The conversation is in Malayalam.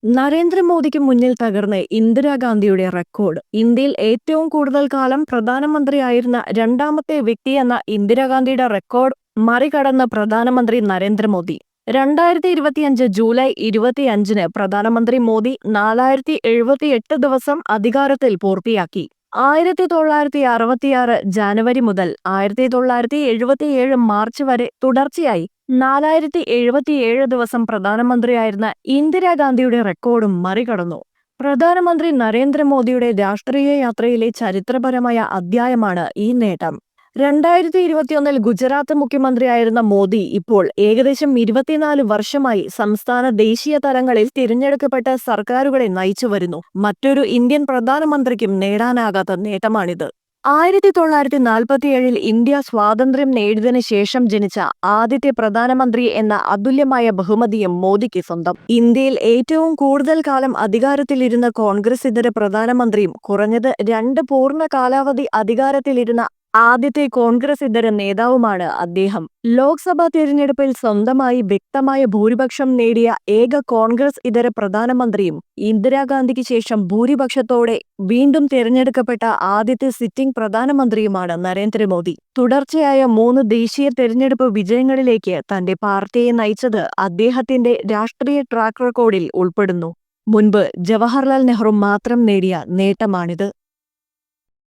നരേന്ദ്രമോദിക്ക് മുന്നിൽ തകർന്ന് ഇന്ദിരാഗാന്ധിയുടെ റെക്കോർഡ്. ഇന്ത്യയിൽ ഏറ്റവും കൂടുതൽ കാലം പ്രധാനമന്ത്രിയായിരുന്ന രണ്ടാമത്തെ വ്യക്തിയെന്ന ഇന്ദിരാഗാന്ധിയുടെ റെക്കോർഡ് മറികടന്ന് പ്രധാനമന്ത്രി നരേന്ദ്രമോദി. 2025 ജൂലൈ 25-ന് പ്രധാനമന്ത്രി മോദി 4078 ദിവസം അധികാരത്തിൽ പൂർത്തിയാക്കി. 1966 ജാനുവരി മുതൽ 1977 മാർച്ച് വരെ തുടർച്ചയായി 4077 ദിവസം പ്രധാനമന്ത്രിയായിരുന്ന ഇന്ദിരാഗാന്ധിയുടെ റെക്കോർഡും മറികടന്നു. പ്രധാനമന്ത്രി നരേന്ദ്രമോദിയുടെ രാഷ്ട്രീയ യാത്രയിലെ ചരിത്രപരമായ അധ്യായമാണ് ഈ നേട്ടം. 2021 ഗുജറാത്ത് മുഖ്യമന്ത്രിയായിരുന്ന മോദി ഇപ്പോൾ ഏകദേശം 24 വർഷമായി സംസ്ഥാന ദേശീയ തലങ്ങളിൽ തിരഞ്ഞെടുക്കപ്പെട്ട സർക്കാരുകളെ നയിച്ചു വരുന്നു. മറ്റൊരു ഇന്ത്യൻ പ്രധാനമന്ത്രിക്കും നേടാനാകാത്ത നേട്ടമാണിത്. 1947 ഇന്ത്യ സ്വാതന്ത്ര്യം നേടിയതിനു ശേഷം ജനിച്ച ആദ്യത്തെ പ്രധാനമന്ത്രി എന്ന അതുല്യമായ ബഹുമതിയും മോദിക്ക് സ്വന്തം. ഇന്ത്യയിൽ ഏറ്റവും കൂടുതൽ കാലം അധികാരത്തിലിരുന്ന കോൺഗ്രസ് ഇതര പ്രധാനമന്ത്രിയും കുറഞ്ഞത് 2 പൂർണ്ണ കാലാവധി അധികാരത്തിലിരുന്ന ആദ്യത്തെ കോൺഗ്രസ് ഇതര നേതാവുമാണ് അദ്ദേഹം. ലോക്സഭാ തിരഞ്ഞെടുപ്പിൽ സ്വന്തമായി വ്യക്തമായ ഭൂരിപക്ഷം നേടിയ ഏക കോൺഗ്രസ് ഇതര പ്രധാനമന്ത്രിയും ഇന്ദിരാഗാന്ധിക്ക് ശേഷം ഭൂരിപക്ഷത്തോടെ വീണ്ടും തിരഞ്ഞെടുക്കപ്പെട്ട ആദ്യത്തെ സിറ്റിംഗ് പ്രധാനമന്ത്രിയുമാണ് നരേന്ദ്രമോദി. തുടർച്ചയായ 3 ദേശീയ തെരഞ്ഞെടുപ്പ് വിജയങ്ങളിലേക്ക് തന്റെ പാർട്ടിയെ നയിച്ചത് അദ്ദേഹത്തിന്റെ രാഷ്ട്രീയ ട്രാക്ക് റെക്കോർഡിൽ ഉൾപ്പെടുന്നു. മുൻപ് ജവഹർലാൽ നെഹ്റു മാത്രം നേടിയ നേട്ടമാണിത്.